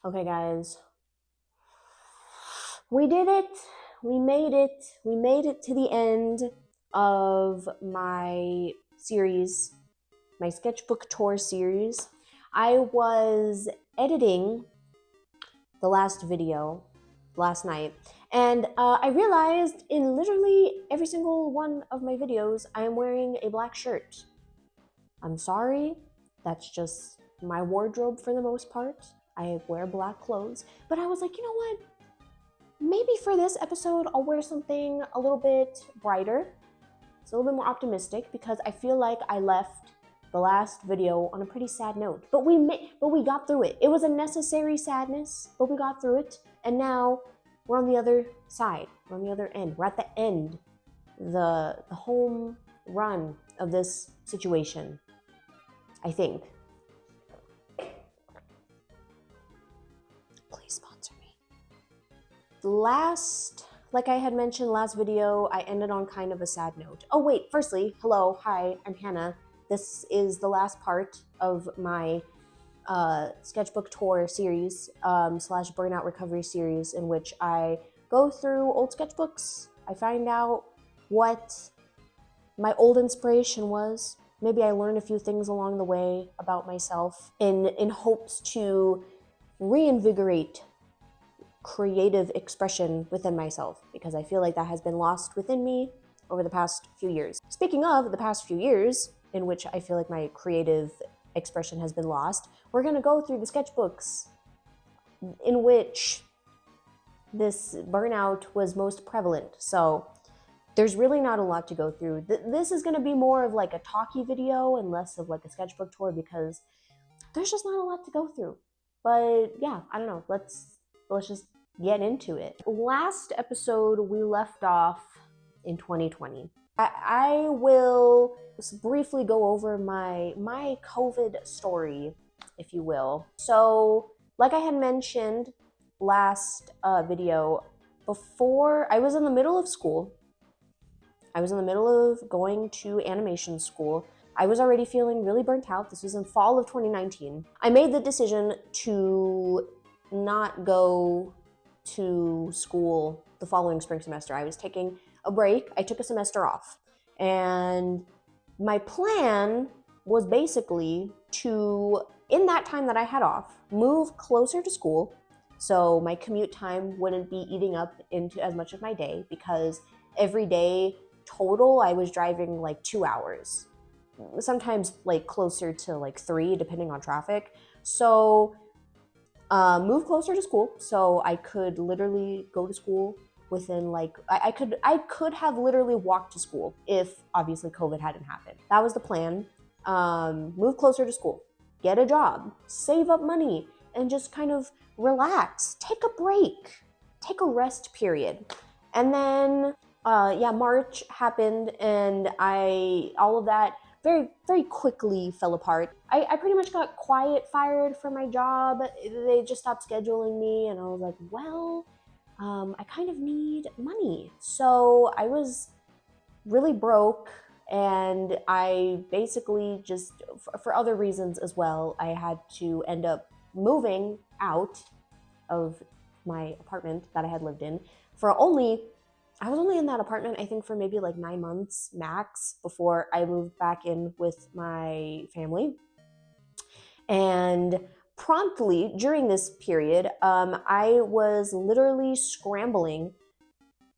Okay, guys. We did it. We made it. We made it to the end of my series, my sketchbook tour series. I was editing the last video last night, and I realized in literally every single one of my videos, I am wearing a black shirt. I'm sorry, that's just my wardrobe for the most part. I wear black clothes, but I was like, you know what? Maybe for this episode, I'll wear something a little bit brighter. It's a little bit more optimistic because I feel like I left the last video on a pretty sad note. But we got through it. It was a necessary sadness, but we got through it. And now we're on the other side. We're on the other end. We're at the end, the home run of this situation, I think. Please sponsor me. Like I had mentioned last video, I ended on kind of a sad note. Oh wait, firstly, hello, hi, I'm Hannah. This is the last part of my sketchbook tour series / burnout recovery series, in which I go through old sketchbooks. I find out what my old inspiration was. Maybe I learned a few things along the way about myself in hopes to reinvigorate creative expression within myself, because I feel like that has been lost within me over the past few years. Speaking of the past few years in which I feel like my creative expression has been lost, we're going to go through the sketchbooks in which this burnout was most prevalent. So there's really not a lot to go through. This is going to be more of like a talky video and less of like a sketchbook tour, because there's just not a lot to go through. But yeah, I don't know. Let's just get into it. Last episode, we left off in 2020. I will just briefly go over my COVID story, if you will. So, like I had mentioned last video, before I was in the middle of school, I was in the middle of going to animation school. I was already feeling really burnt out. This was in fall of 2019. I made the decision to not go to school the following spring semester. I was taking a break. I took a semester off. And my plan was basically to, in that time that I had off, move closer to school so my commute time wouldn't be eating up into as much of my day, because every day total I was driving like 2 hours. Sometimes like closer to like 3, depending on traffic. So move closer to school so I could literally go to school within like, I could have literally walked to school if obviously COVID hadn't happened. That was the plan. Move closer to school, get a job, save up money, and just kind of relax, take a break, take a rest period. And then March happened, and all of that very, very quickly fell apart. I pretty much got fired from my job. They just stopped scheduling me, and I was like, well, I kind of need money. So I was really broke, and I basically just, for other reasons as well, I had to end up moving out of my apartment that I had lived in I was only in that apartment, I think, for maybe like 9 months max before I moved back in with my family. And promptly during this period, I was literally scrambling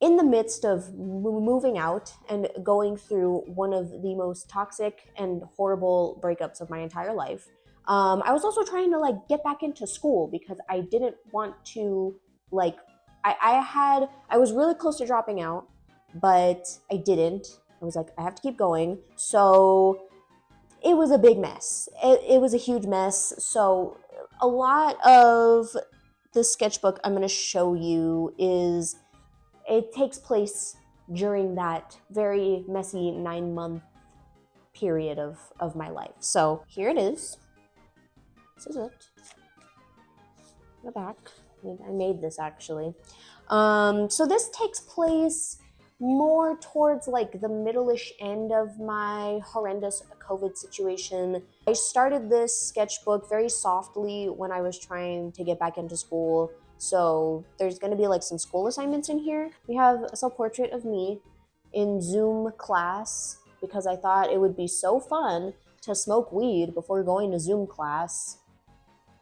in the midst of moving out and going through one of the most toxic and horrible breakups of my entire life. I was also trying to like get back into school because I didn't want to like, I was really close to dropping out, but I didn't. I was like, I have to keep going. So it was a big mess. It was a huge mess. So a lot of the sketchbook I'm going to show you it takes place during that very messy 9-month period of my life. So here it is. This is it. The back. I made this actually. So this takes place more towards like the middle-ish end of my horrendous COVID situation. I started this sketchbook very softly when I was trying to get back into school. So there's gonna be like some school assignments in here. We have a self-portrait of me in Zoom class because I thought it would be so fun to smoke weed before going to Zoom class.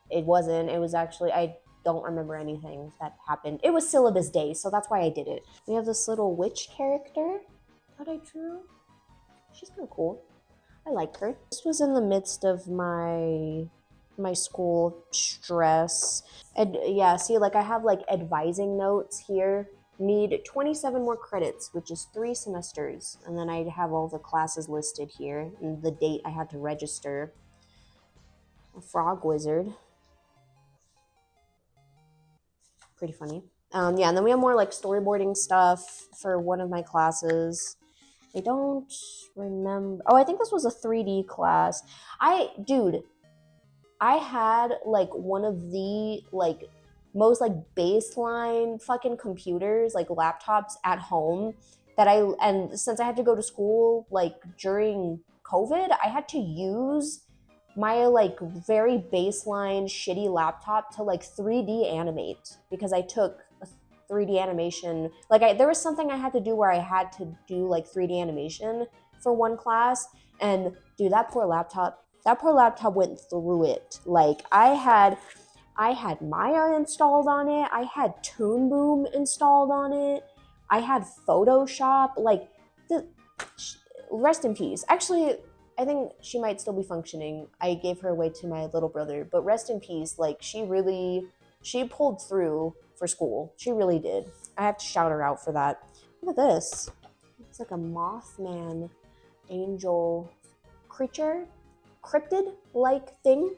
It wasn't, it was actually, I don't remember anything that happened. It was syllabus day, so that's why I did it. We have this little witch character that I drew. She's kind of cool. I like her. This was in the midst of my school stress. And yeah, see, like I have like advising notes here. Need 27 more credits, which is 3 semesters. And then I have all the classes listed here and the date I had to register. A frog wizard. Pretty funny. Yeah, and then we have more like storyboarding stuff for one of my classes. I don't remember. Oh, I think this was a 3D class. Dude, I had like one of the like most like baseline fucking computers, like laptops at home and since I had to go to school like during COVID, I had to use my like very baseline shitty laptop to like 3D animate because I took a 3D animation. Like there was something I had to do where I had to do like 3D animation for one class, and dude, that poor laptop went through it. Like I had Maya installed on it. I had Toon Boom installed on it. I had Photoshop. Like, rest in peace. Actually, I think she might still be functioning. I gave her away to my little brother, but rest in peace. Like, she pulled through for school. She really did. I have to shout her out for that. Look at this. It's like a Mothman angel creature, cryptid-like thing.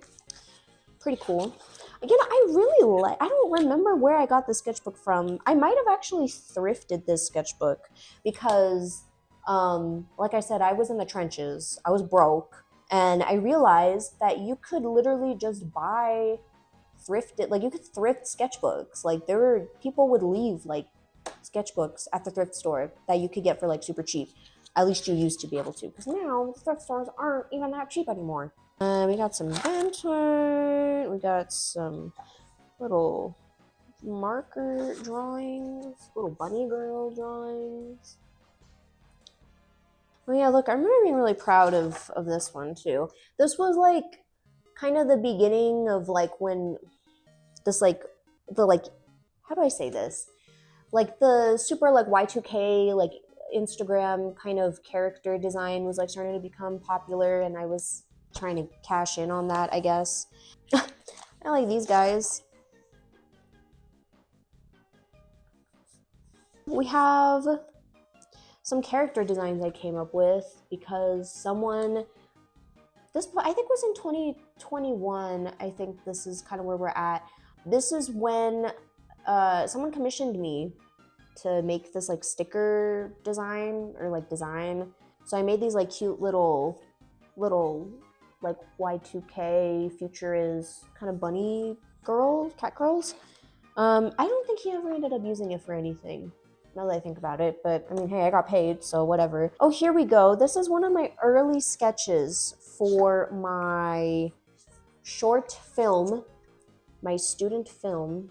Pretty cool. Again, I don't remember where I got the sketchbook from. I might have actually thrifted this sketchbook because, like I said, I was in the trenches. I was broke, and I realized that you could literally just buy thrifted, like you could thrift sketchbooks. Like people would leave like sketchbooks at the thrift store that you could get for like super cheap. At least you used to be able to, because now the thrift stores aren't even that cheap anymore. We got some banter. We got some little marker drawings, little bunny girl drawings. Oh yeah, look, I remember being really proud of this one too. This was like kind of the beginning of like when this like the like, how do I say this? Like the super like Y2K like Instagram kind of character design was like starting to become popular, and I was trying to cash in on that, I guess. I like these guys. We have some character designs I came up with because this I think was in 2021. I think this is kind of where we're at. This is when someone commissioned me to make this like sticker design or like design. So I made these like cute little like Y2K future is kind of bunny girls, cat girls. I don't think he ever ended up using it for anything, now that I think about it, but I mean, hey, I got paid, so whatever. Oh, here we go. This is one of my early sketches for my short film, my student film,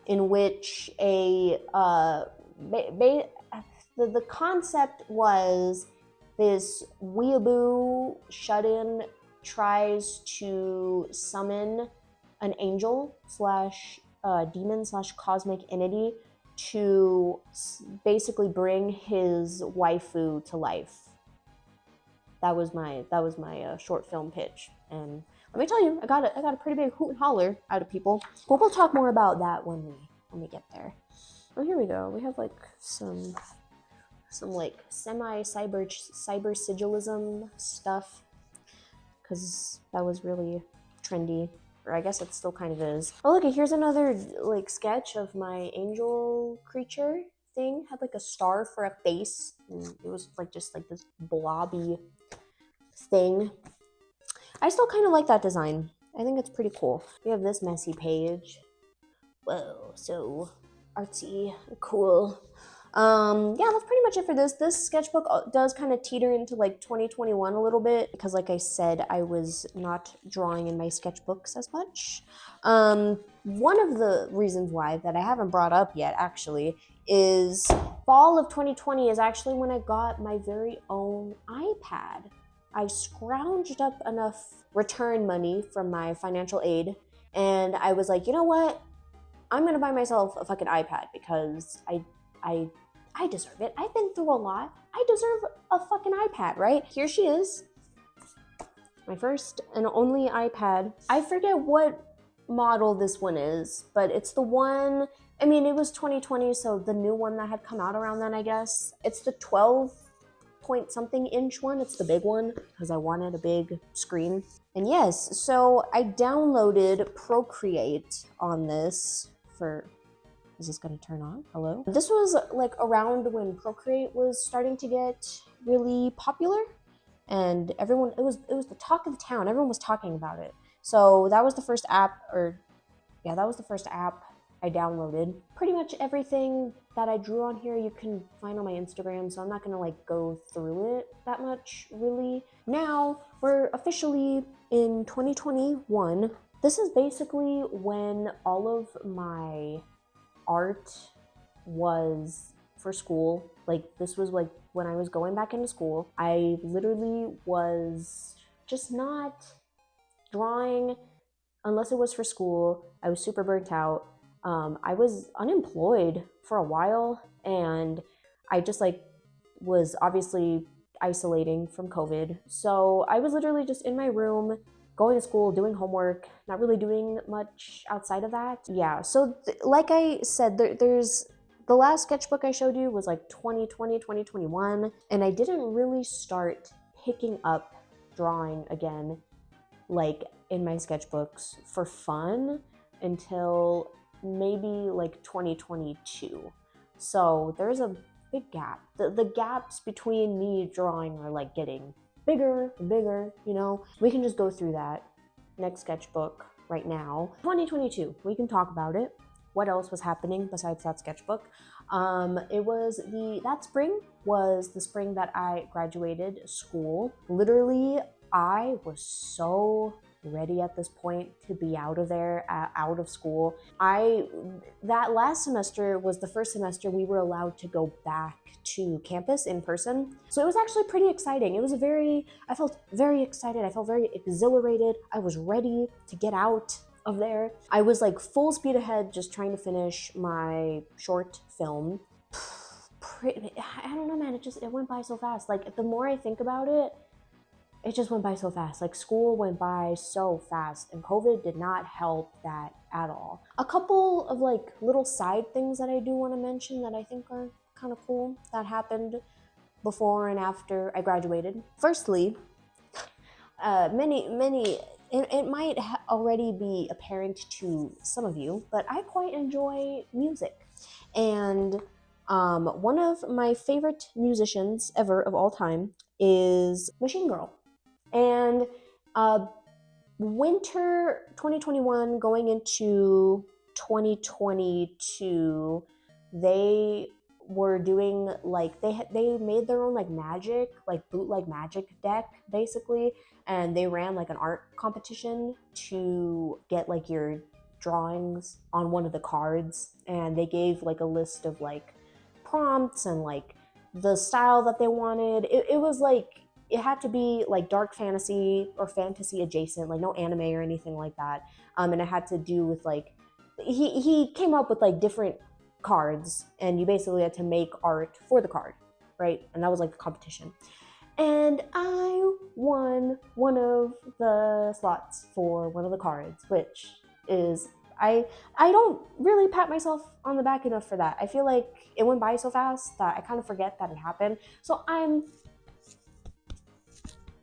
in which the concept was this weeaboo shut-in tries to summon an angel slash demon slash cosmic entity to basically bring his waifu to life. That was my short film pitch, and let me tell you, I got a pretty big hoot and holler out of people. But we'll talk more about that when we get there. Oh, here we go. We have like some like semi-cyber sigilism stuff, because that was really trendy, or I guess it still kind of is. Oh, look, here's another like sketch of my angel creature thing. Had like a star for a face, and it was like just like this blobby thing. I still kind of like that design. I think it's pretty cool. We have this messy page. Whoa, so artsy, cool. Yeah, that's pretty much it for this. This sketchbook does kind of teeter into like 2021 a little bit because, like I said, I was not drawing in my sketchbooks as much. One of the reasons why that I haven't brought up yet actually is fall of 2020 is actually when I got my very own iPad. I scrounged up enough return money from my financial aid, and I was like, you know what? I'm gonna buy myself a fucking iPad because I deserve it. I've been through a lot. I deserve a fucking iPad, right? Here she is. My first and only iPad. I forget what model this one is, but it's the one, I mean, it was 2020, so the new one that had come out around then, I guess. It's the 12 point something inch one. It's the big one because I wanted a big screen. And yes, so I downloaded Procreate on this for, is this gonna turn on? Hello? This was like around when Procreate was starting to get really popular, and everyone, it was the talk of the town. Everyone was talking about it. So that was the first app, that was the first app I downloaded. Pretty much everything that I drew on here you can find on my Instagram, so I'm not gonna like go through it that much really. Now we're officially in 2021. This is basically when all of my art was for school. Like this was like when I was going back into school. I literally was just not drawing unless it was for school. I was super burnt out. I was unemployed for a while, and I just like was obviously isolating from COVID. So I was literally just in my room, going to school, doing homework, not really doing much outside of that. Yeah, so like I said, there's the last sketchbook I showed you was like 2020, 2021, and I didn't really start picking up drawing again, like in my sketchbooks for fun until maybe like 2022. So there's a big gap. The gaps between me drawing are like getting bigger and bigger, you know? We can just go through that next sketchbook right now. 2022, we can talk about it. What else was happening besides that sketchbook? That spring was the spring that I graduated school. Literally, I was so ready at this point to be out of there, out of school. That last semester was the first semester we were allowed to go back to campus in person. So it was actually pretty exciting. I felt very excited. I felt very exhilarated. I was ready to get out of there. I was like full speed ahead, just trying to finish my short film. I don't know, man, it went by so fast. Like the more I think about it, it just went by so fast. Like school went by so fast, and COVID did not help that at all. A couple of like little side things that I do want to mention that I think are kind of cool that happened before and after I graduated. Firstly, it might already be apparent to some of you, but I quite enjoy music. And one of my favorite musicians ever of all time is Machine Girl. And winter 2021 going into 2022, they were doing like they made their own like bootleg magic deck basically, and they ran like an art competition to get like your drawings on one of the cards, and they gave like a list of like prompts and like the style that they wanted. It was like it had to be like dark fantasy or fantasy adjacent, like no anime or anything like that. And it had to do with like he came up with like different cards, and you basically had to make art for the card, right? And that was like the competition. And I won one of the slots for one of the cards, which is I don't really pat myself on the back enough for that. I feel like it went by so fast that I kind of forget that it happened. So I'm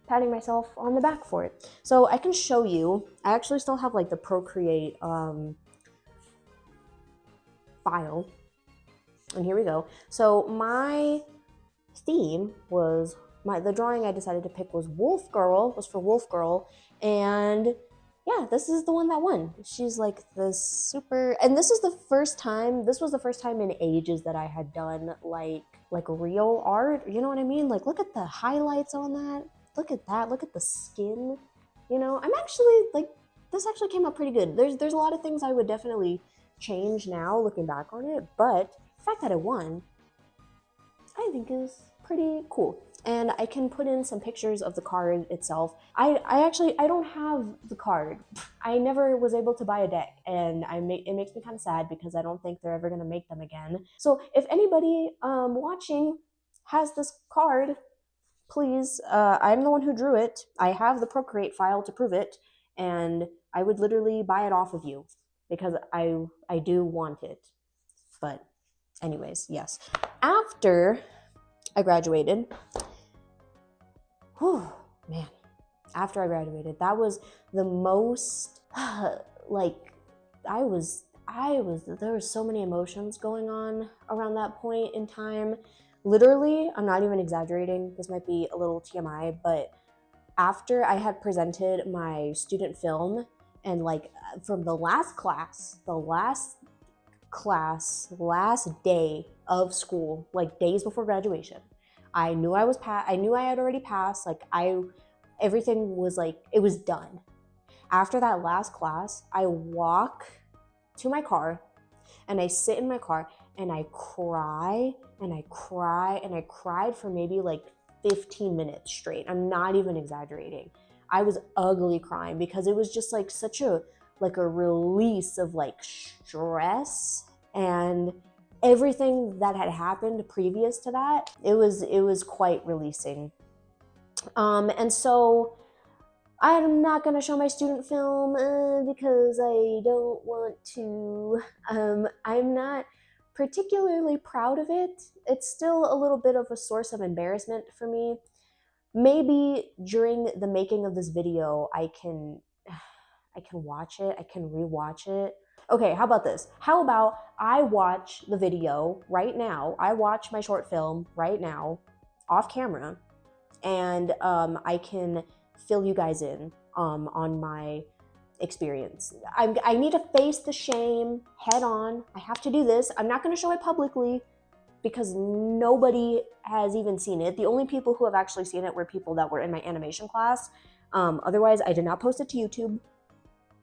patting myself on the back for it. So I can show you. I actually still have like the Procreate file, and here we go. So my theme was the drawing I decided to pick was for Wolf Girl, and yeah, this is the one that won. She's like this super, and this was the first time in ages that I had done like real art. You know what I mean? Like, look at the highlights on that. Look at that. Look at the skin. You know, I'm actually like, this actually came out pretty good. There's a lot of things I would definitely change now looking back on it, but the fact that I won, I think is pretty cool. And I can put in some pictures of the card itself. I don't have the card. I never was able to buy a deck, and it makes me kind of sad because I don't think they're ever gonna make them again. So if anybody watching has this card, please, I'm the one who drew it. I have the Procreate file to prove it, and I would literally buy it off of you because I do want it. But anyways, yes. After I graduated, whew, man, after I graduated, that was the most, like, there were so many emotions going on around that point in time. Literally, I'm not even exaggerating, this might be a little TMI, but after I had presented my student film, and like from the last day of school, like days before graduation, I knew I knew I had already passed. Like everything was like, it was done. After that last class, I walk to my car and I sit in my car and I cry and I cry and I cried for maybe like 15 minutes straight. I'm not even exaggerating. I was ugly crying because it was just like such a release of like stress and everything that had happened previous to that. It was quite releasing. And so I'm not going to show my student film because I don't want to. I'm not particularly proud of it. It's still a little bit of a source of embarrassment for me. Maybe during the making of this video, I can watch it, I can rewatch it. Okay, how about this? How about I watch the video right now? I watch my short film right now, off camera, and I can fill you guys in on my experience. I need to face the shame head on. I have to do this. I'm not going to show it publicly because nobody has even seen it. The only people who have actually seen it were people that were in my animation class. Otherwise, I did not post it to YouTube.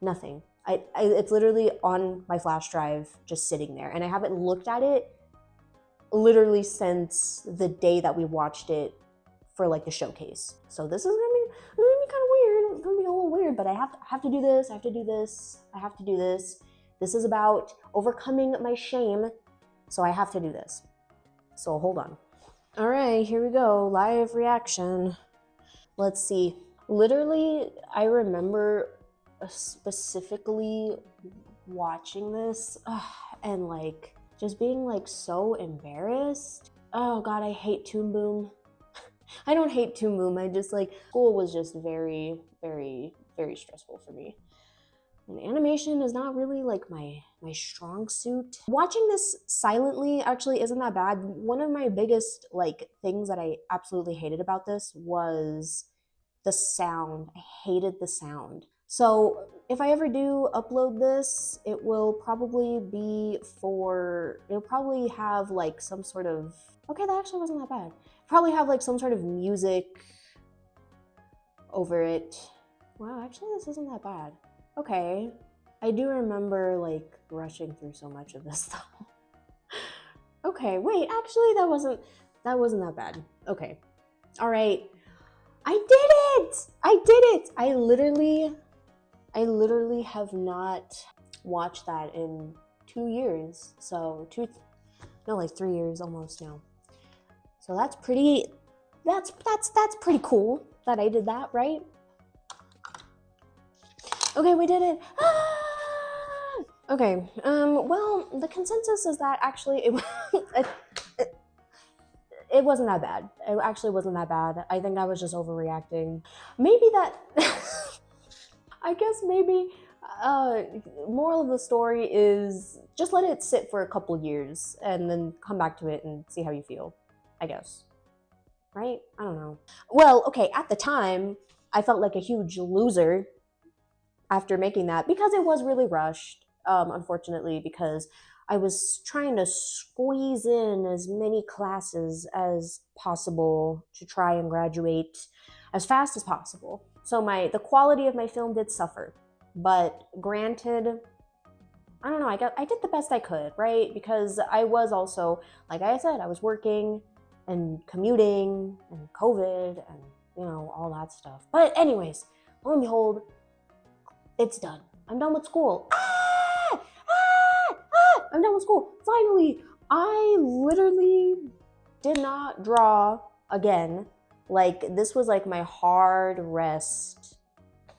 Nothing. It's literally on my flash drive, just sitting there, and I haven't looked at it literally since the day that we watched it for like the showcase. So this is gonna be kind of weird. It's gonna be a little weird, but I have to do this. I have to do this. I have to do this. This is about overcoming my shame, so I have to do this. So hold on. All right, here we go. Live reaction. Let's see. Literally, I remember specifically watching this and like just being like so embarrassed. Oh god, I hate Toon Boom. I don't hate Toon Boom. I just like, school was just very, very, very stressful for me. And animation is not really like my strong suit. Watching this silently actually isn't that bad. One of my biggest like things that I absolutely hated about this was the sound. I hated the sound. So if I ever do upload this, it will probably it'll probably have like some sort of, okay, that actually wasn't that bad. Probably have like some sort of music over it. Wow, actually this isn't that bad. Okay, I do remember like rushing through so much of this though. Okay, wait, actually that wasn't that bad. Okay, all right, I did it! I did it! I literally have not watched that in 2 years. So like 3 years almost now. So that's pretty cool that I did that, right? Okay, we did it. Okay, well, the consensus is that actually it wasn't that bad. It actually wasn't that bad. I think I was just overreacting. Maybe that, I guess maybe, moral of the story is just let it sit for a couple years and then come back to it and see how you feel, I guess. Right? I don't know. Well, okay, at the time, I felt like a huge loser. after making that, because it was really rushed, unfortunately, because I was trying to squeeze in as many classes as possible to try and graduate as fast as possible. So the quality of my film did suffer, but granted, I don't know, I did the best I could, right? Because I was also, like I said, I was working and commuting and COVID and, you know, all that stuff. But anyways, lo and behold, it's done. I'm done with school. I'm done with school. Finally, I literally did not draw again. Like, this was like my hard rest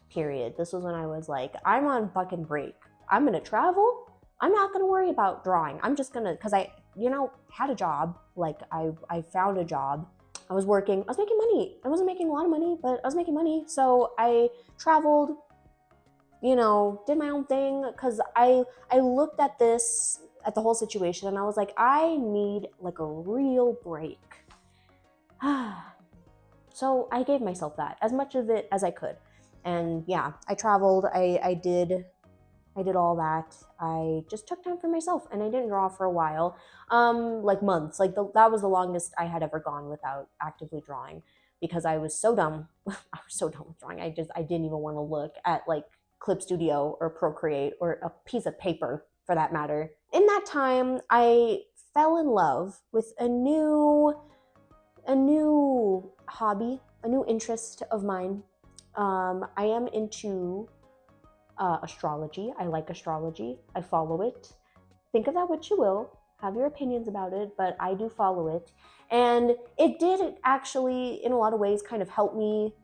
period. This was when I was like, I'm on fucking break. I'm gonna travel. I'm not gonna worry about drawing. I'm just gonna, cause I, you know, had a job. Like, I found a job. I was working. I was making money. I wasn't making a lot of money, but I was making money. So I traveled, you know, did my own thing, because I looked at this, at the whole situation, and I was like, I need like a real break. So I gave myself that, as much of it as I could. And yeah, I traveled, I did all that. I just took time for myself, and I didn't draw for a while, like months. Like that was the longest I had ever gone without actively drawing, because I was so done. I was so done with drawing. I didn't even want to look at like Clip Studio or Procreate or a piece of paper for that matter. In that time, I fell in love with a new hobby, a new interest of mine. I am into astrology. I like astrology. I follow it. Think of that what you will. Have your opinions about it, but I do follow it. And it did actually, in a lot of ways, kind of help me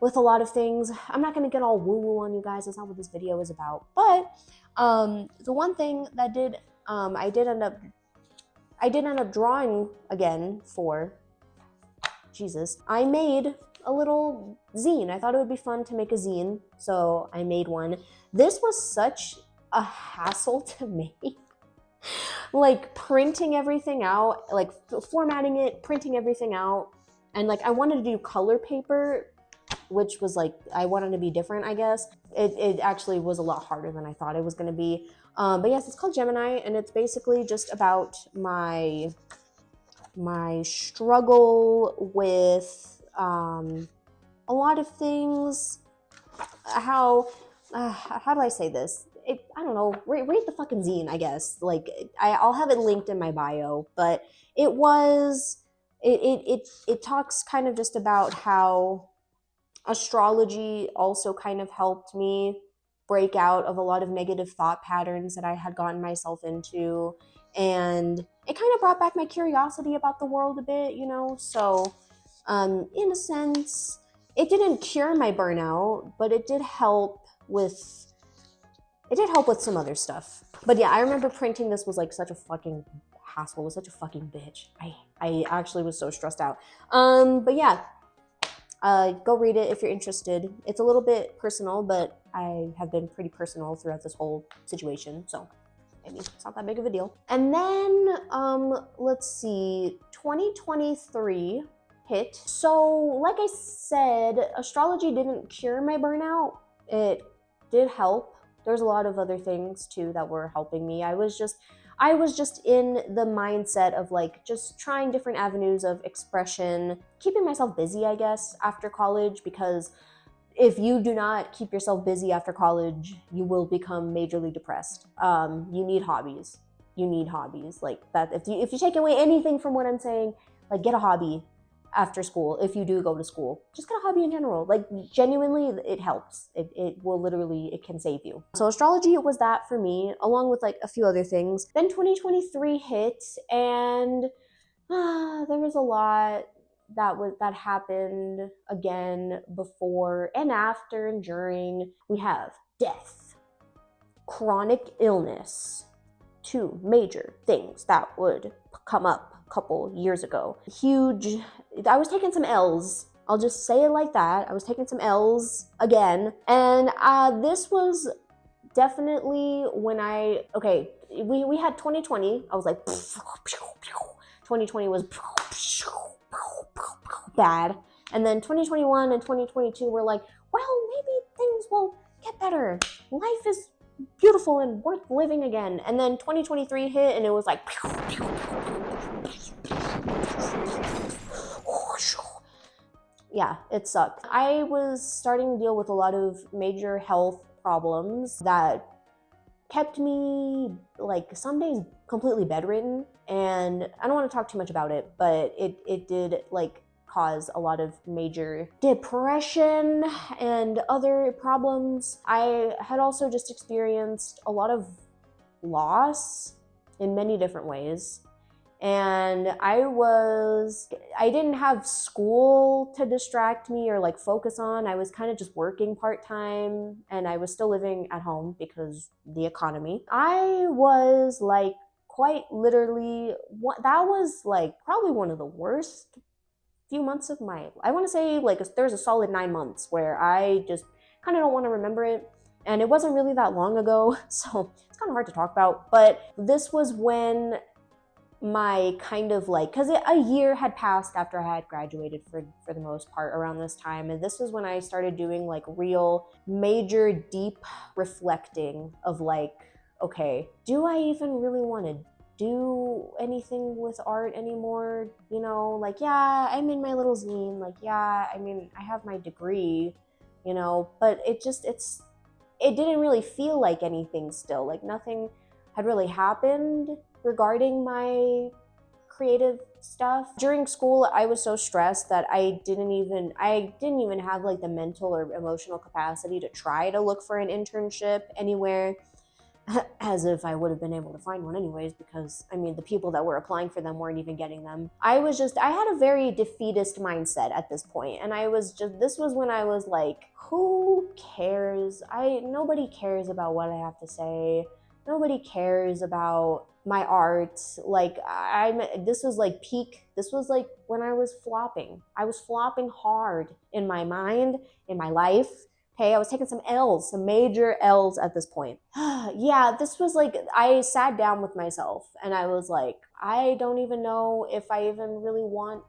with a lot of things. I'm not going to get all woo-woo on you guys. That's not what this video is about. But the one thing that did, I did end up drawing again for, Jesus, I made a little zine. I thought it would be fun to make a zine, so I made one. This was such a hassle to make. Like printing everything out, like formatting it, printing everything out. And like I wanted to do color paper, which was like, I wanted to be different, I guess. It actually was a lot harder than I thought it was gonna be. But yes, it's called Gemini, and it's basically just about my struggle with a lot of things. How do I say this? I don't know. Read the fucking zine, I guess. Like I'll have it linked in my bio, but it talks kind of just about how astrology also kind of helped me break out of a lot of negative thought patterns that I had gotten myself into, and it kind of brought back my curiosity about the world a bit, you know. So in a sense, it didn't cure my burnout, but it did help with some other stuff. But yeah, I remember printing this was like such a fucking hassle. It was such a fucking bitch. I actually was so stressed out. But yeah, go read it if you're interested. It's a little bit personal, but I have been pretty personal throughout this whole situation, so maybe it's not that big of a deal. And then, let's see, 2023 hit. So, like I said, astrology didn't cure my burnout. It did help. There's a lot of other things too that were helping me. I was just in the mindset of like just trying different avenues of expression, keeping myself busy, I guess, after college, because if you do not keep yourself busy after college, you will become majorly depressed. You need hobbies. You need hobbies. Like that, if you take away anything from what I'm saying, like get a hobby after school. If you do go to school, just get a hobby in general. Like genuinely, it helps. It will literally, it can save you. So astrology was that for me, along with like a few other things. Then 2023 hit, and there was a lot that happened again before and after and during. We have death, chronic illness, two major things that would come up a couple years ago. Huge. I was taking some L's. I'll just say it like that. I was taking some L's again. And this was definitely when we had 2020. I was like, 2020 was bad. And then 2021 and 2022 were like, well, maybe things will get better. Life is beautiful and worth living again. And then 2023 hit and it was like, yeah, it sucked. I was starting to deal with a lot of major health problems that kept me, like, some days completely bedridden. And I don't want to talk too much about it, but it did, like, cause a lot of major depression and other problems. I had also just experienced a lot of loss in many different ways. And I didn't have school to distract me or like focus on. I was kind of just working part-time, and I was still living at home because the economy. I was like quite literally, that was like probably one of the worst few months of I want to say like there's a solid 9 months where I just kind of don't want to remember it. And it wasn't really that long ago, so it's kind of hard to talk about. But this was when my kind of like, because a year had passed after I had graduated for the most part around this time, and this was when I started doing like real major deep reflecting of like, okay, do I even really want to do anything with art anymore? You know, like, yeah, I'm in my little zine, like, yeah, I mean, I have my degree, you know, but it didn't really feel like anything still, like nothing had really happened regarding my creative stuff. During school, I was so stressed that I didn't even have like the mental or emotional capacity to try to look for an internship anywhere, as if I would have been able to find one anyways, because I mean the people that were applying for them weren't even getting them. I had a very defeatist mindset at this point, and this was when I was like, who cares? Nobody cares about what I have to say. Nobody cares about my art. Like this was like when I was flopping. I was flopping hard in my mind, in my life. Okay, I was taking some major L's at this point. Yeah, this was like, I sat down with myself and I was like, I don't even know if I even really want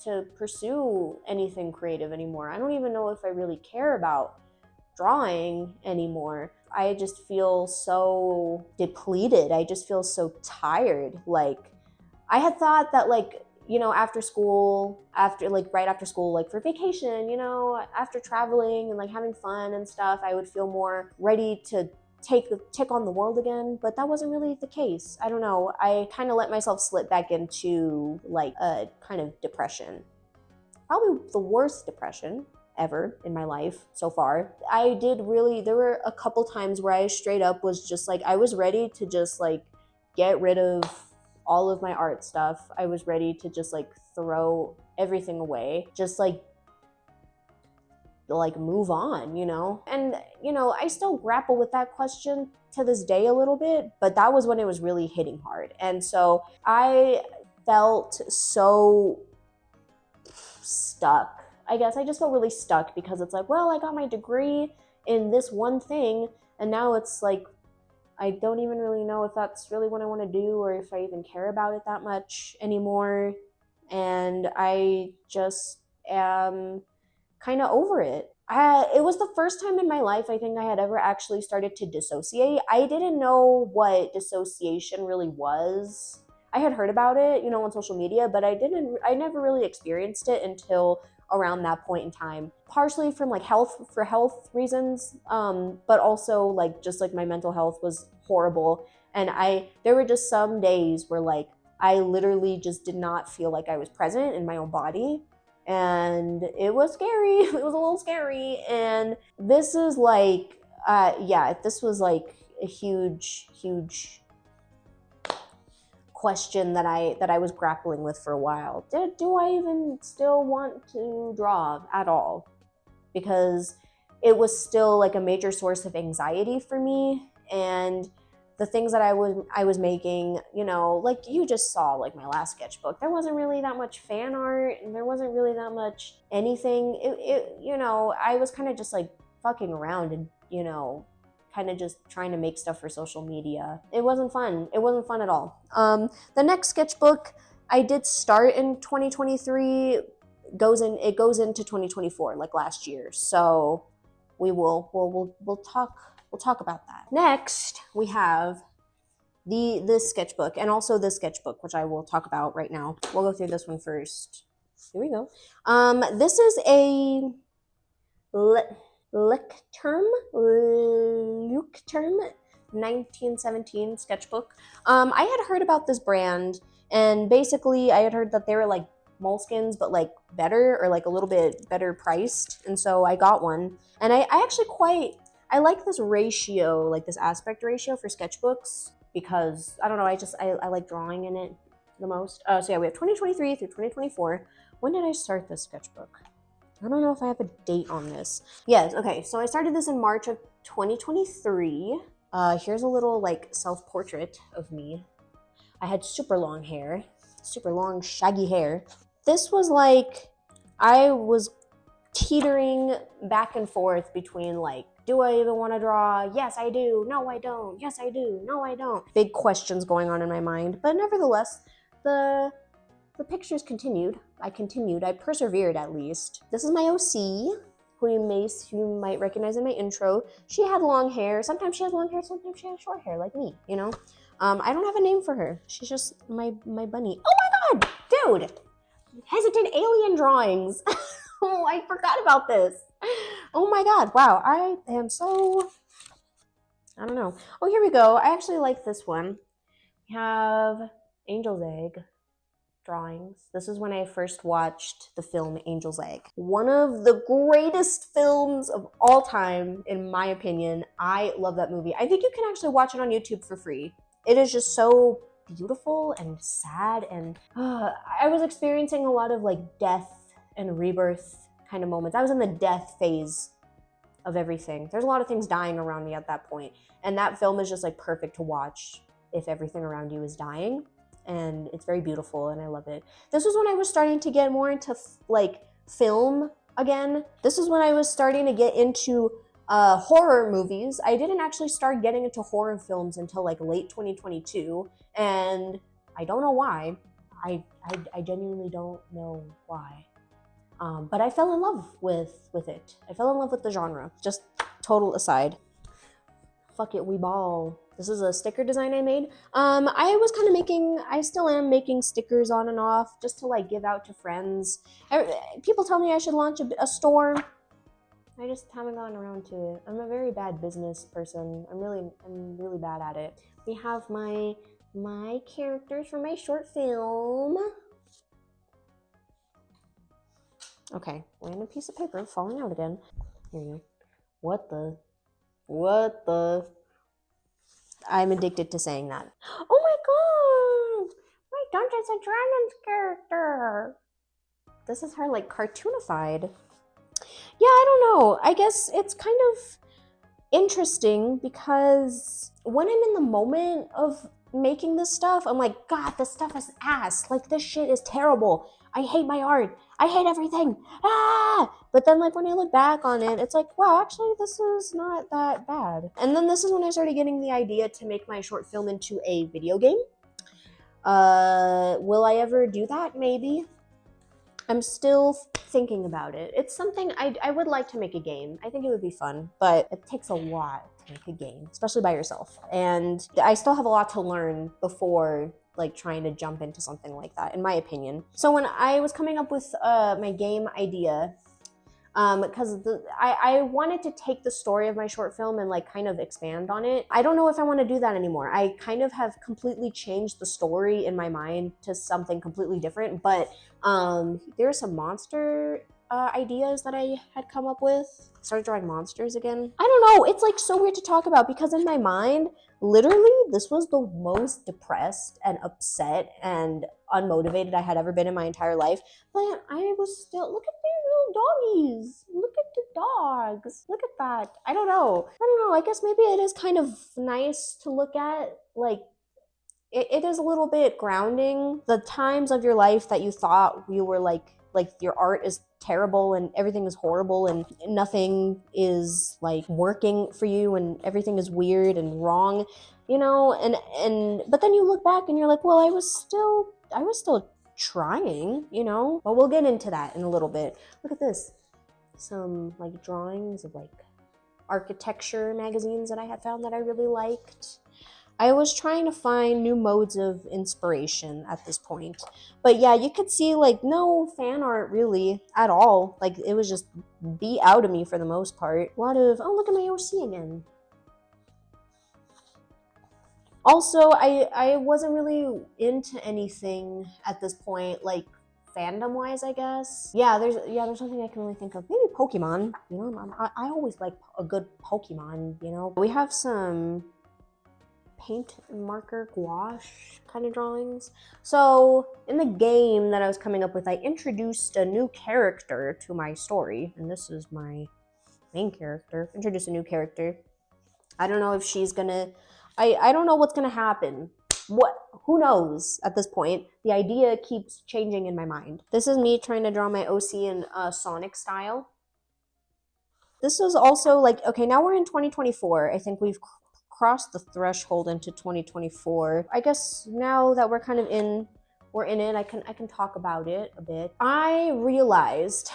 to pursue anything creative anymore. I don't even know if I really care about drawing anymore. I just feel so depleted. I just feel so tired. Like, I had thought that, like, you know, right after school, like for vacation, you know, after traveling and like having fun and stuff, I would feel more ready to take on the world again, but that wasn't really the case. I don't know. I kind of let myself slip back into like a kind of depression. Probably the worst depression ever in my life so far. There were a couple times where I straight up was just like, I was ready to just like get rid of all of my art stuff. I was ready to just like throw everything away, just like move on, you know? And, you know, I still grapple with that question to this day a little bit, but that was when it was really hitting hard. And so I felt so stuck. I guess I just felt really stuck because it's like, well, I got my degree in this one thing, and now it's like, I don't even really know if that's really what I want to do or if I even care about it that much anymore. And I just am kind of over it. It was the first time in my life I think I had ever actually started to dissociate. I didn't know what dissociation really was. I had heard about it, you know, on social media, but I never really experienced it until around that point in time, partially from like health reasons, but also like just like my mental health was horrible. And there were just some days where like I literally just did not feel like I was present in my own body. And it was scary. It was a little scary. And this is like, this was like a huge question that I was grappling with for a while. Do I even still want to draw at all? Because it was still like a major source of anxiety for me. And the things that I was making, you know, like you just saw like my last sketchbook, there wasn't really that much fan art and there wasn't really that much anything. You know, I was kind of just like fucking around and, you know, kind of just trying to make stuff for social media. It wasn't fun. It wasn't fun at all. The next sketchbook I did start in 2023 goes into 2024, like last year. So we'll talk about that. Next, we have this sketchbook, and also this sketchbook, which I will talk about right now. We'll go through this one first. Here we go. This is a Lecterm 1917 sketchbook. I had heard about this brand, and basically I had heard that they were like moleskins, but like better, or like a little bit better priced, and so I got one. And I actually I like this ratio, like this aspect ratio for sketchbooks, because I don't know, I like drawing in it the most. So yeah, we have 2023 through 2024. When did I start this sketchbook? I don't know if I have a date on this. Yes, okay, so I started this in March of 2023. Here's a little like self-portrait of me. I had super long hair, super long shaggy hair. This was like, I was teetering back and forth between like, do I even want to draw? Yes, I do. No, I don't. Yes, I do. No, I don't. Big questions going on in my mind, but nevertheless, the pictures continued. I persevered at least. This is my OC, who you might recognize in my intro. She had long hair. Sometimes she has long hair, sometimes she has short hair, like me, you know? I don't have a name for her. She's just my bunny. Oh my god, dude! Hesitant alien drawings. Oh, I forgot about this. Oh my god, wow, I am so, I don't know. Oh, here we go. I actually like this one. We have Angel's Egg drawings. This is when I first watched the film Angel's Egg. One of the greatest films of all time, in my opinion. I love that movie. I think you can actually watch it on YouTube for free. It is just so beautiful and sad, and I was experiencing a lot of like death and rebirth kind of moments. I was in the death phase of everything. There's a lot of things dying around me at that point, and that film is just like perfect to watch if everything around you is dying. And it's very beautiful, and I love it. This was when I was starting to get more into like film again. This is when I was starting to get into horror movies. I didn't actually start getting into horror films until like late 2022, and I don't know why. I genuinely don't know why. But I fell in love with it. I fell in love with the genre. Just total aside. Fuck it, we ball. This is a sticker design I made. I still am making stickers on and off just to like give out to friends. People tell me I should launch a store. I just haven't gotten around to it. I'm a very bad business person. I'm really bad at it. We have my characters from my short film. Okay, random piece of paper falling out again. Here you go. What the? I'm addicted to saying that. Oh my god! My Dungeons and Dragons character! This is her like cartoonified. Yeah, I don't know. I guess it's kind of interesting because when I'm in the moment of making this stuff, I'm like, God, this stuff is ass. Like, this shit is terrible. I hate my art. I hate everything. Ah! But then, like, when I look back on it, it's like, wow, actually, this is not that bad. And then this is when I started getting the idea to make my short film into a video game. Will I ever do that? Maybe. I'm still thinking about it. It's something I would like to make a game. I think it would be fun, but it takes a lot to make a game, especially by yourself. And I still have a lot to learn before like trying to jump into something like that, in my opinion. So when I was coming up with my game idea, because I wanted to take the story of my short film and like kind of expand on it. I don't know if I want to do that anymore. I kind of have completely changed the story in my mind to something completely different, but there are some monster ideas that I had come up with. Started drawing monsters again. I don't know, it's like so weird to talk about because in my mind, literally, this was the most depressed and upset and unmotivated I had ever been in my entire life. But I was still, look at these little doggies. Look at the dogs. Look at that. I don't know. I guess maybe it is kind of nice to look at. Like, it is a little bit grounding. The times of your life that you thought you were like your art is terrible and everything is horrible and nothing is like working for you and everything is weird and wrong, you know, and but then you look back and you're like, well, I was still trying, you know. But we'll get into that in a little bit. Look at this. Some like drawings of like architecture magazines that I had found that I really liked. I was trying to find new modes of inspiration at this point. But yeah, you could see like no fan art really at all. Like it was just beat out of me for the most part. A lot of, oh, look at my OC again. Also, I wasn't really into anything at this point, like fandom wise, I guess. Yeah, there's nothing I can really think of. Maybe Pokemon. You know, I always like a good Pokemon. You know, we have some paint and marker gouache kind of drawings. So in the game that I was coming up with, I introduced a new character to my story, and this is my main character. Introduce a new character. I don't know if she's gonna, I don't know what's gonna happen. Who knows at this point? The idea keeps changing in my mind. This is me trying to draw my OC in Sonic style. This was also like, okay, now we're in 2024. I think we've crossed the threshold into 2024. I guess now that we're kind of we're in it, I can talk about it a bit. I realized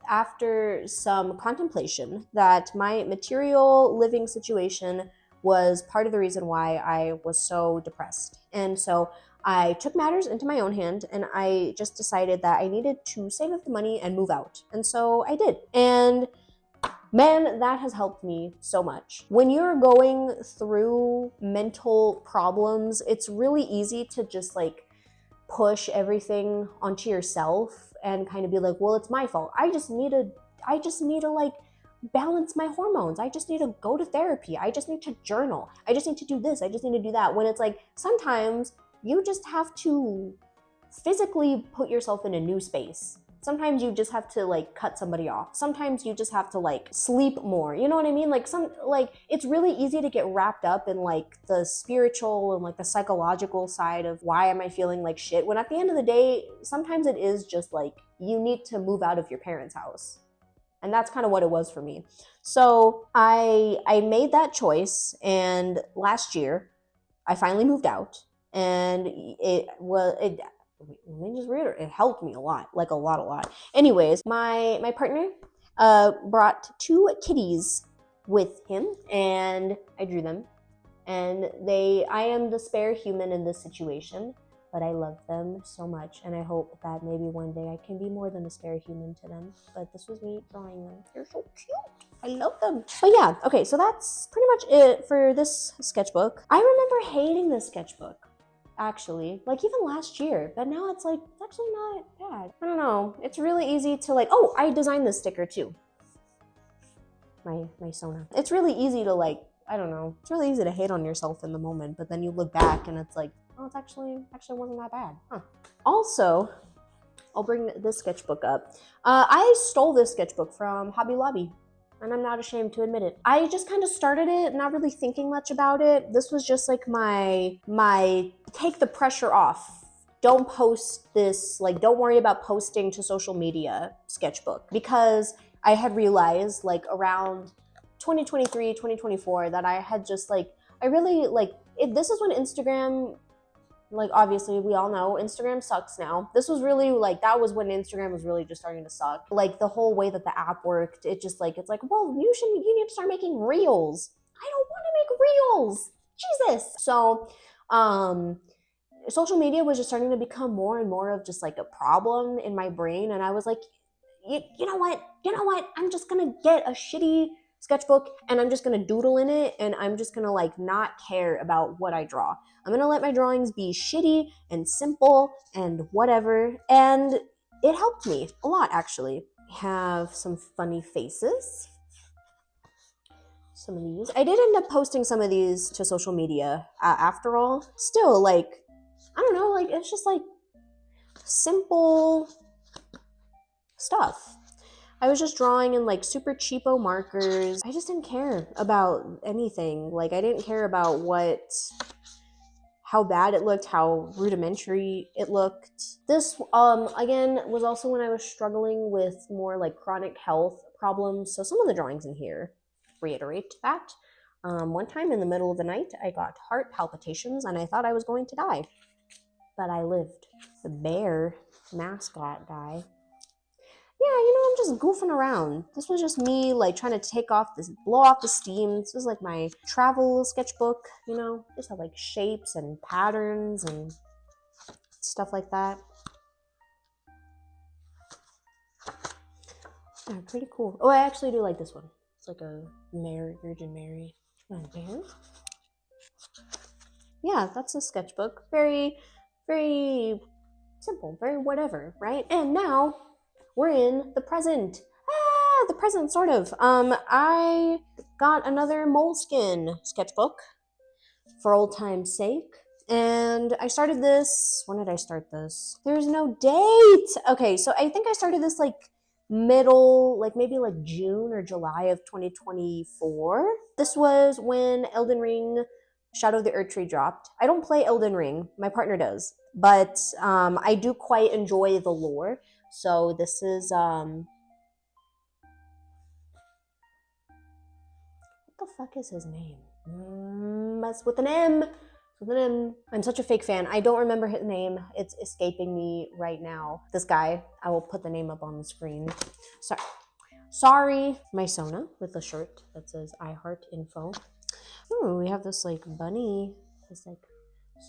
after some contemplation that my material living situation was part of the reason why I was so depressed. And so I took matters into my own hand and I just decided that I needed to save up the money and move out. And so I did. And man, that has helped me so much. When you're going through mental problems, it's really easy to just like push everything onto yourself and kind of be like, well, it's my fault. I just need to like balance my hormones. I just need to go to therapy. I just need to journal. I just need to do this. I just need to do that. When it's like, sometimes you just have to physically put yourself in a new space. Sometimes you just have to like cut somebody off. Sometimes you just have to like sleep more. You know what I mean? Like it's really easy to get wrapped up in like the spiritual and like the psychological side of why am I feeling like shit, when at the end of the day, sometimes it is just like you need to move out of your parents' house. And that's kind of what it was for me. So I made that choice, and last year I finally moved out, and let me just reiterate, it helped me a lot, like a lot. Anyways, my partner brought 2 kitties with him, and I drew them. And I am the spare human in this situation, but I love them so much, and I hope that maybe one day I can be more than a spare human to them. But this was me drawing them. They're so cute. I love them. But yeah, okay, so that's pretty much it for this sketchbook. I remember hating this sketchbook, actually, like even last year, but now it's like, it's actually not bad. I don't know, it's really easy to like, oh, I designed this sticker too. My Sona. It's really easy to like, I don't know, it's really easy to hate on yourself in the moment, but then you look back and it's like, oh, it's actually wasn't that bad. Huh. Also, I'll bring this sketchbook up. I stole this sketchbook from Hobby Lobby, and I'm not ashamed to admit it. I just kind of started it, not really thinking much about it. This was just like my take the pressure off. Don't post this, like don't worry about posting to social media sketchbook, because I had realized like around 2023, 2024 that I had just like, I really like, this is when Instagram, like obviously we all know Instagram sucks now. This was really like, that was when Instagram was really just starting to suck. Like the whole way that the app worked, it just like, it's like, well, you need to start making reels. I don't want to make reels. Jesus. So, social media was just starting to become more and more of just like a problem in my brain. And I was like, you know what? I'm just gonna get a shitty sketchbook and I'm just gonna doodle in it, and I'm just gonna like not care about what I draw. I'm gonna let my drawings be shitty and simple and whatever, and it helped me a lot, actually. I have some funny faces. Some of these. I did end up posting some of these to social media after all. Still, like, I don't know, like it's just like simple stuff. I was just drawing in like super cheapo markers. I just didn't care about anything. Like I didn't care about how bad it looked, how rudimentary it looked. This, again, was also when I was struggling with more like chronic health problems. So some of the drawings in here reiterate that. One time in the middle of the night, I got heart palpitations and I thought I was going to die, but I lived. The bear mascot guy. Yeah, I'm just goofing around. This was just me like trying to blow off the steam. This was like my travel sketchbook, just have like shapes and patterns and stuff like that. Oh, pretty cool. Oh, I actually do like this one. It's like a Mary, Virgin Mary. Yeah, that's a sketchbook. Very, very simple, very whatever, right? And now we're in the present. The present, sort of. I got another Moleskine sketchbook for old time's sake. And I started this, when did I start this? There's no date. Okay, so I think I started this like maybe June or July of 2024. This was when Elden Ring Shadow of the Erdtree dropped. I don't play Elden Ring, my partner does, but I do quite enjoy the lore. So this is, what the fuck is his name? That's with an M. I'm such a fake fan. I don't remember his name. It's escaping me right now. This guy, I will put the name up on the screen. Sorry. My Sona with a shirt that says I Heart Info. Ooh, we have this like bunny, this like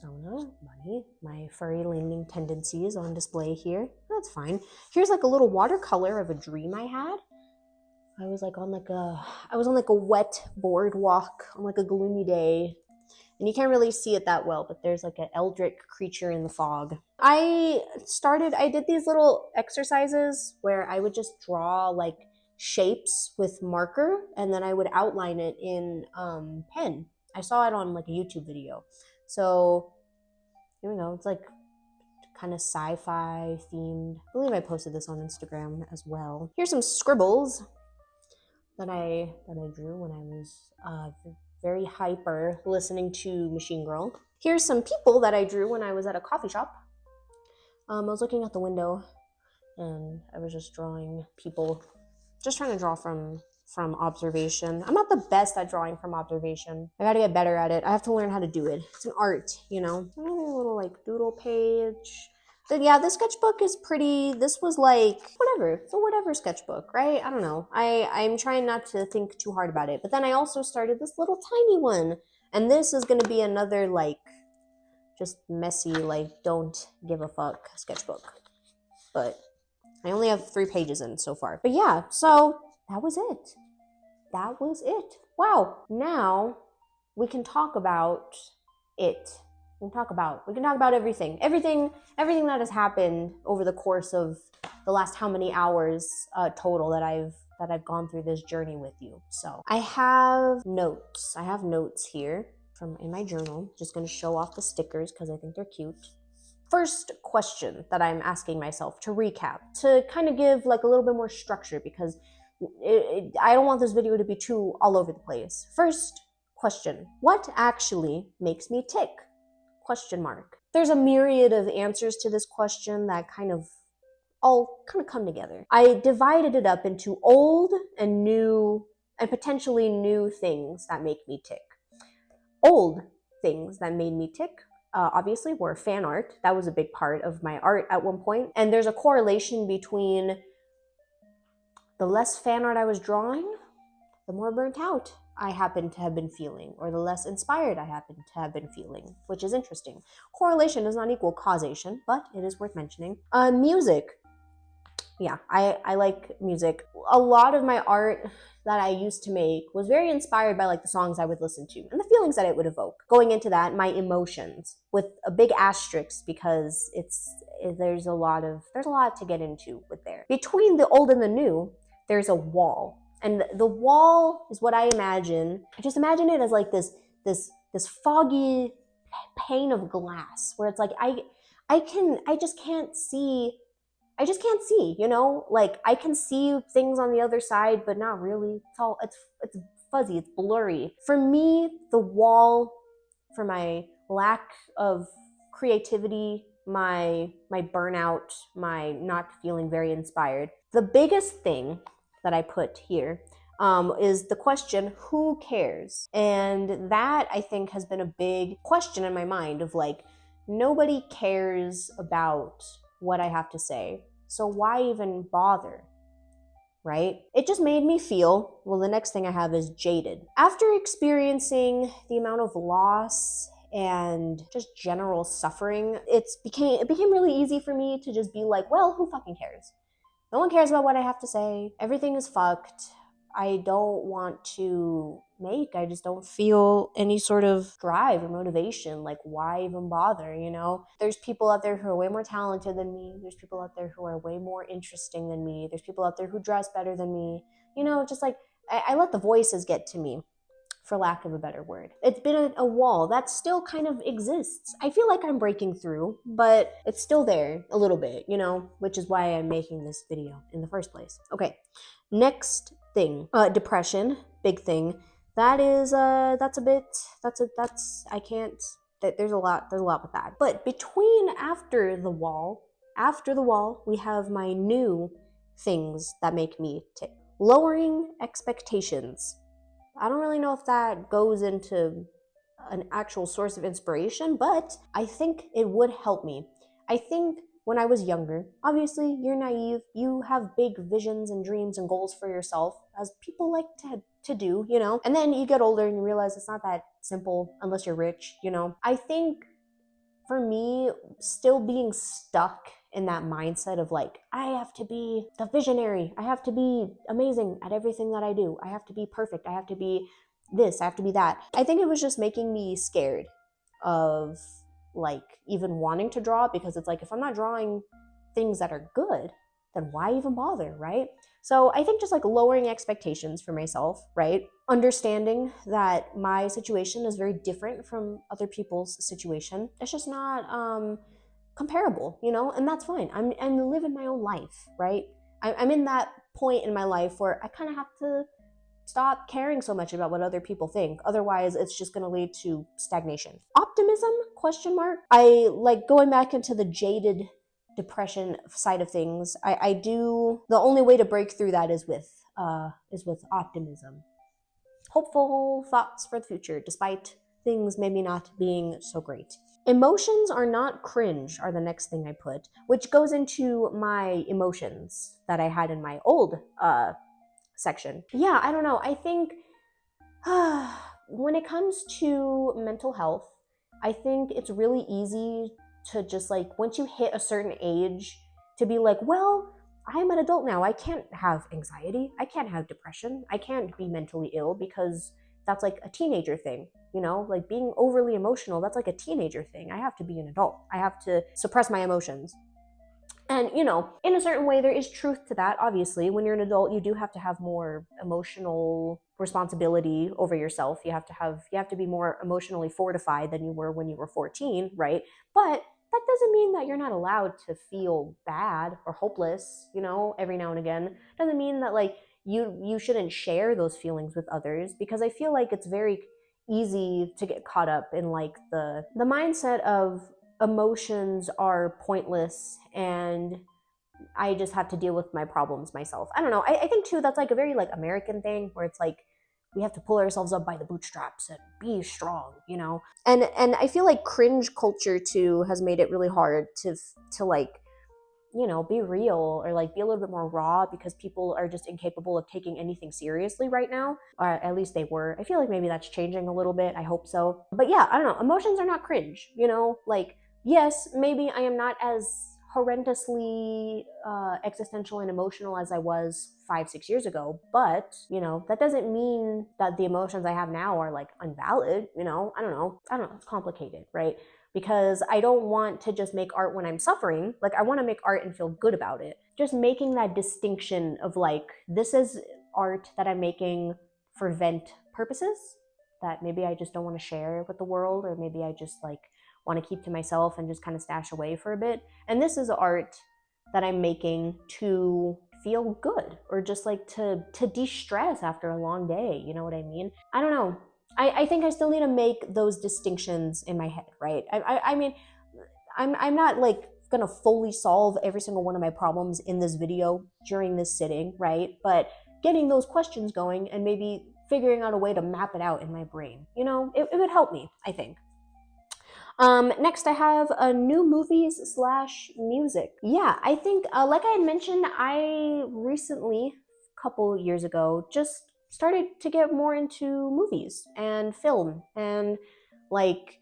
Sona bunny. My furry leaning tendencies on display here. That's fine. Here's like a little watercolor of a dream I had. I was on like a wet boardwalk on like a gloomy day. And you can't really see it that well, but there's like an eldritch creature in the fog. I did these little exercises where I would just draw like shapes with marker and then I would outline it in pen. I saw it on like a YouTube video. So, it's like kind of sci-fi themed. I believe I posted this on Instagram as well. Here's some scribbles that I drew when I was very hyper listening to Machine Girl. Here's some people that I drew when I was at a coffee shop. I was looking out the window and I was just drawing people, just trying to draw from observation. I'm not the best at drawing from observation. I gotta get better at it. I have to learn how to do it. It's an art, Another little like doodle page. But yeah, this sketchbook is pretty, this was like, whatever. It's a whatever sketchbook, right? I don't know. I'm trying not to think too hard about it. But then I also started this little tiny one. And this is going to be another like, just messy, like don't give a fuck sketchbook. But I only have 3 pages in so far. But yeah, so that was it. That was it. Wow. Now we can talk about it. We can talk about everything that has happened over the course of the last how many hours total that I've gone through this journey with you. So I have notes. Here in my journal. Just going to show off the stickers because I think they're cute. First question that I'm asking myself to recap, to kind of give like a little bit more structure because I don't want this video to be too all over the place. First question: what actually makes me tick? ? There's a myriad of answers to this question that all come together. I divided it up into old and new and potentially new things that make me tick. Old things that made me tick obviously were fan art. That was a big part of my art at one point. And there's a correlation between the less fan art I was drawing, the more burnt out I happen to have been feeling, or the less inspired I happen to have been feeling, which is interesting. Correlation does not equal causation, but it is worth mentioning. Music. Yeah, I like music. A lot of my art that I used to make was very inspired by like the songs I would listen to and the feelings that it would evoke. Going into that, my emotions with a big asterisk because there's a lot to get into with there. Between the old and the new, there's a wall. And the wall is what I imagine. I just imagine it as like this foggy pane of glass where it's like I just can't see, like I can see things on the other side, but not really. It's fuzzy, it's blurry. For me, the wall, for my lack of creativity, my burnout, my not feeling very inspired, the biggest thing that I put here is the question, who cares? And that, I think, has been a big question in my mind of like, nobody cares about what I have to say, so why even bother? right? It just made me feel, well, the next thing I have is jaded. After experiencing the amount of loss and just general suffering, it became really easy for me to just be like, well, who fucking cares? No one cares about what I have to say. Everything is fucked. I don't want to I just don't feel any sort of drive or motivation. Like, why even bother, you know? There's people out there who are way more talented than me. There's people out there who are way more interesting than me. There's people out there who dress better than me. You know, just like, I let the voices get to me, for lack of a better word. It's been a wall that still kind of exists. I feel like I'm breaking through, but it's still there a little bit, you know, which is why I'm making this video in the first place. Okay, next thing, depression, big thing. That is, that's, I can't, there's a lot with that. But between after the wall, we have my new things that make me tick. Lowering expectations. I don't really know if that goes into an actual source of inspiration, but I think it would help me. I think when I was younger, obviously you're naive, you have big visions and dreams and goals for yourself, as people like to do, you know? And then you get older and you realize it's not that simple unless you're rich, you know? I think for me, still being stuck in that mindset of like, I have to be the visionary, I have to be amazing at everything that I do, I have to be perfect, I have to be this, I have to be that. I think it was just making me scared of like even wanting to draw, because it's like, if I'm not drawing things that are good, then why even bother, right? So I think just like lowering expectations for myself, right? Understanding that my situation is very different from other people's situation. It's just not comparable, you know, and that's fine. I'm living my own life, right? I'm in that point in my life where I kind of have to stop caring so much about what other people think. Otherwise, it's just going to lead to stagnation. Optimism? Question mark. I like going back into the jaded depression side of things. I do. The only way to break through that is with optimism. Hopeful thoughts for the future, despite things maybe not being so great. Emotions are not cringe are the next thing I put, which goes into my emotions that I had in my old section. Yeah, I don't know. I think when it comes to mental health, I think it's really easy to just like, once you hit a certain age, to be like, well, I'm an adult now. I can't have anxiety. I can't have depression. I can't be mentally ill, because that's like a teenager thing, you know, like being overly emotional. That's like a teenager thing. I have to be an adult. I have to suppress my emotions. And, you know, in a certain way, there is truth to that. Obviously, when you're an adult, you do have to have more emotional responsibility over yourself. You have to be more emotionally fortified than you were when you were 14, right? But that doesn't mean that you're not allowed to feel bad or hopeless, you know, every now and again. It doesn't mean that like you shouldn't share those feelings with others, because I feel like it's very easy to get caught up in like the mindset of emotions are pointless and I just have to deal with my problems myself. I don't know. I think too that's like a very like American thing, where it's like we have to pull ourselves up by the bootstraps and be strong, you know. And I feel like cringe culture too has made it really hard to like, you know, be real or like be a little bit more raw, because people are just incapable of taking anything seriously right now, or at least they were. I feel like maybe that's changing a little bit. I hope so. But yeah, I don't know. Emotions are not cringe, you know, like, yes, maybe I am not as horrendously existential and emotional as I was 5-6 years ago, but you know, that doesn't mean that the emotions I have now are like invalid, you know. I don't know, it's complicated, right? Because I don't want to just make art when I'm suffering. Like, I want to make art and feel good about it. Just making that distinction of like, this is art that I'm making for vent purposes that maybe I just don't want to share with the world, or maybe I just like want to keep to myself and just kind of stash away for a bit. And this is art that I'm making to feel good, or just like to de-stress after a long day. You know what I mean? I don't know. I think I still need to make those distinctions in my head, right? I mean, I'm not like gonna fully solve every single one of my problems in this video during this sitting, right? But getting those questions going and maybe figuring out a way to map it out in my brain, you know, it would help me, I think. Next I have new movies / music. Yeah, I think, like I had mentioned, I recently couple years ago, just started to get more into movies and film. And like,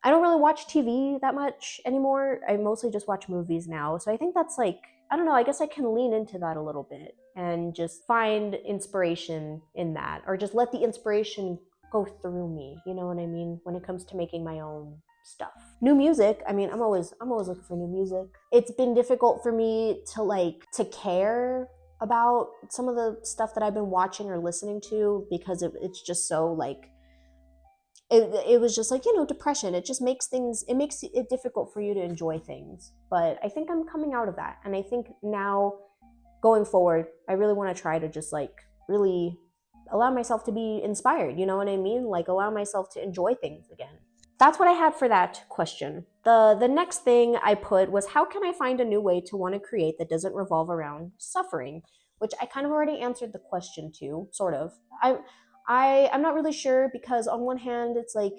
I don't really watch TV that much anymore. I mostly just watch movies now. So I think that's like, I don't know, I guess I can lean into that a little bit and just find inspiration in that, or just let the inspiration go through me, you know what I mean, when it comes to making my own stuff. New music, I mean, I'm always looking for new music. It's been difficult for me to care about some of the stuff that I've been watching or listening to, because it's just so like, it was just like, you know, depression. It just makes it difficult for you to enjoy things. But I think I'm coming out of that. And I think now, going forward, I really want to try to just like really allow myself to be inspired, you know what I mean? Like, allow myself to enjoy things again. That's what I had for that question. The next thing I put was, how can I find a new way to want to create that doesn't revolve around suffering? Which I kind of already answered the question to, sort of. I'm not really sure, because on one hand, it's like,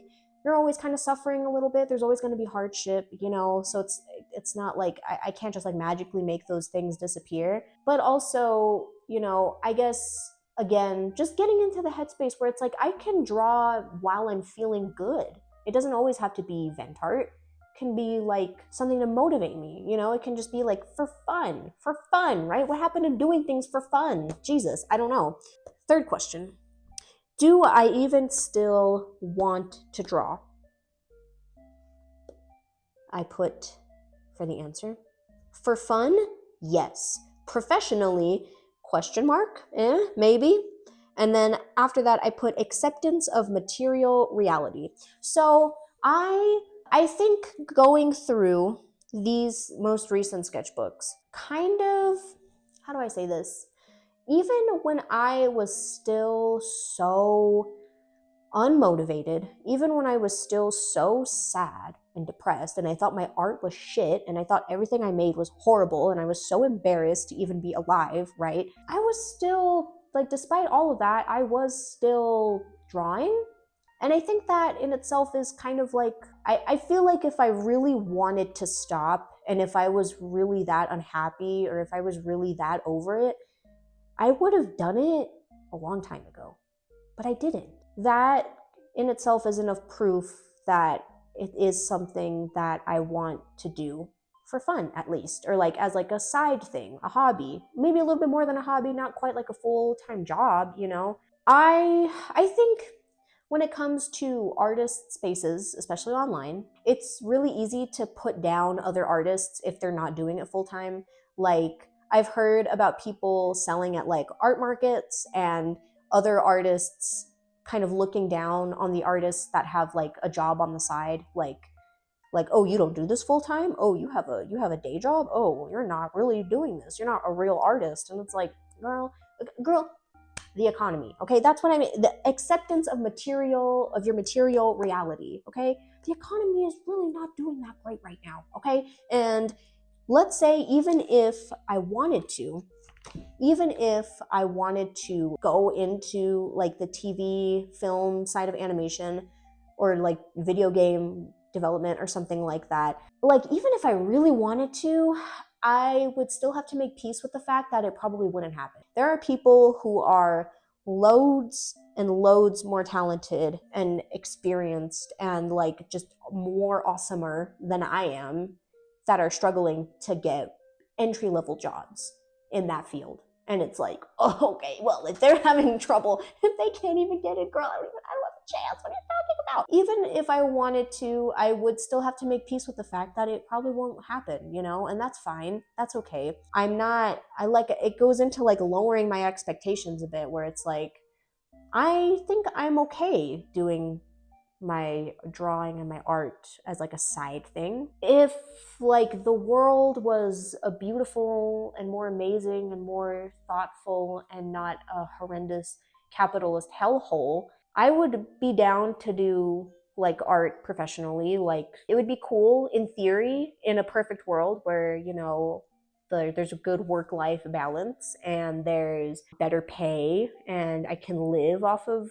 you're always kind of suffering a little bit. There's always going to be hardship, you know? So it's not like I can't just like magically make those things disappear. But also, you know, I guess, again, just getting into the headspace where it's like, I can draw while I'm feeling good. It doesn't always have to be vent art. It can be like something to motivate me, you know? It can just be like for fun, right? What happened to doing things for fun? Jesus, I don't know. Third question. Do I even still want to draw? I put for the answer, for fun, yes. Professionally, question mark, maybe. And then after that, I put acceptance of material reality. So I think going through these most recent sketchbooks, kind of, how do I say this? Even when I was still so unmotivated, even when I was still so sad and depressed, and I thought my art was shit, and I thought everything I made was horrible, and I was so embarrassed to even be alive, right? I was still, like, despite all of that, I was still drawing. And I think that in itself is kind of like, I feel like if I really wanted to stop, and if I was really that unhappy, or if I was really that over it, I would have done it a long time ago, but I didn't. That in itself is enough proof that it is something that I want to do for fun, at least, or like as like a side thing, a hobby, maybe a little bit more than a hobby, not quite like a full-time job, you know? I think when it comes to artist spaces, especially online, it's really easy to put down other artists if they're not doing it full-time. Like, I've heard about people selling at like art markets, and other artists kind of looking down on the artists that have like a job on the side, like, oh, you don't do this full time? Oh, you have a day job? Oh, you're not really doing this. You're not a real artist. And it's like, girl, the economy, okay? That's what I mean. The acceptance of your material reality, okay? The economy is really not doing that great right now, okay? And let's say even if I wanted to go into like the TV, film side of animation, or like video game development or something like that, like even if I really wanted to, I would still have to make peace with the fact that it probably wouldn't happen. There are people who are loads and loads more talented and experienced and like just more awesomer than I am, that are struggling to get entry-level jobs in that field. And it's like, oh, okay, well, if they're having trouble, if they can't even get it, girl, I don't have a chance. What are you talking about? Even if I wanted to, I would still have to make peace with the fact that it probably won't happen, you know? And that's fine. That's okay. It goes into like lowering my expectations a bit, where it's like, I think I'm okay doing my drawing and my art as like a side thing. If like the world was a beautiful and more amazing and more thoughtful and not a horrendous capitalist hellhole, I would be down to do like art professionally. Like, it would be cool in theory, in a perfect world where, you know, there's a good work-life balance and there's better pay and I can live off of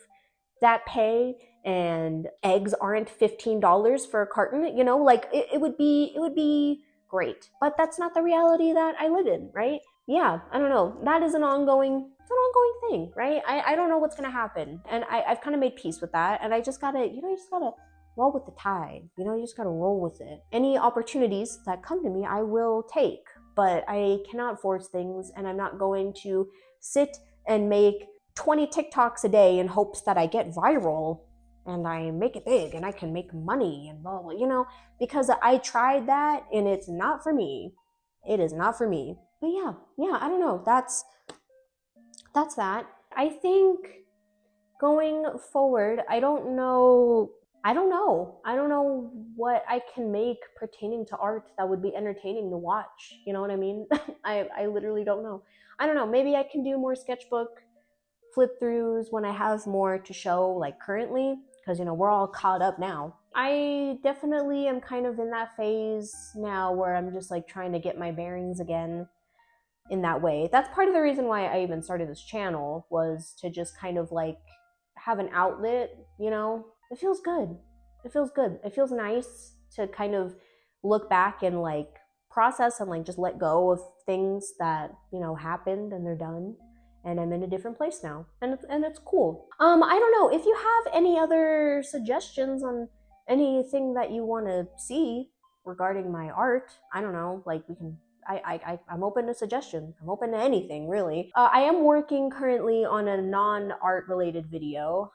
that pay, and eggs aren't $15 for a carton, you know, like it would be great. But that's not the reality that I live in, right? Yeah, I don't know. That is an ongoing it's an ongoing thing, right? I don't know what's gonna happen, and I've kind of made peace with that, and I just gotta, you just gotta roll with the tide. You just gotta roll with it. Any opportunities that come to me, I will take, but I cannot force things, and I'm not going to sit and make 20 TikToks a day in hopes that I get viral and I make it big and I can make money and blah, blah, because I tried that and it's not for me. It is not for me. But yeah, I don't know. That's that. I think going forward, I don't know what I can make pertaining to art that would be entertaining to watch. You know what I mean? I literally don't know. I don't know. Maybe I can do more sketchbook flip throughs when I have more to show, like currently, because we're all caught up now. I definitely am kind of in that phase now where I'm just like trying to get my bearings again in that way. That's part of the reason why I even started this channel, was to just kind of like have an outlet. It feels good. It feels nice to kind of look back and like process and like just let go of things that happened and they're done, and I'm in a different place now, and it's cool. I don't know if you have any other suggestions on anything that you want to see regarding my art. I don't know, like we can. I'm open to suggestions. I'm open to anything, really. I am working currently on a non-art related video.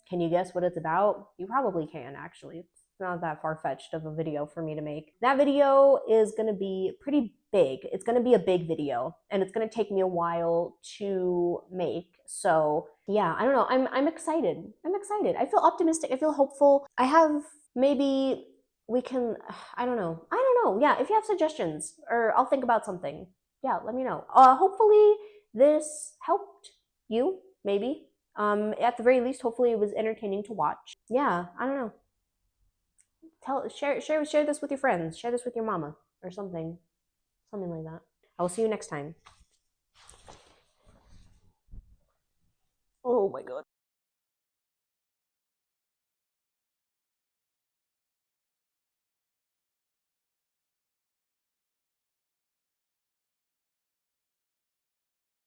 Can you guess what it's about? You probably can, actually. It's not that far-fetched of a video for me to make. That video is going to be pretty big. It's going to be a big video, and it's going to take me a while to make. So yeah, I don't know. I'm excited. I feel optimistic. I feel hopeful. I have maybe we can, I don't know. Yeah, if you have suggestions or I'll think about something, yeah, let me know. Hopefully this helped you, maybe. At the very least, hopefully it was entertaining to watch. Yeah, I don't know. Share this with your friends. Share this with your mama or something like that. I will see you next time. Oh my god.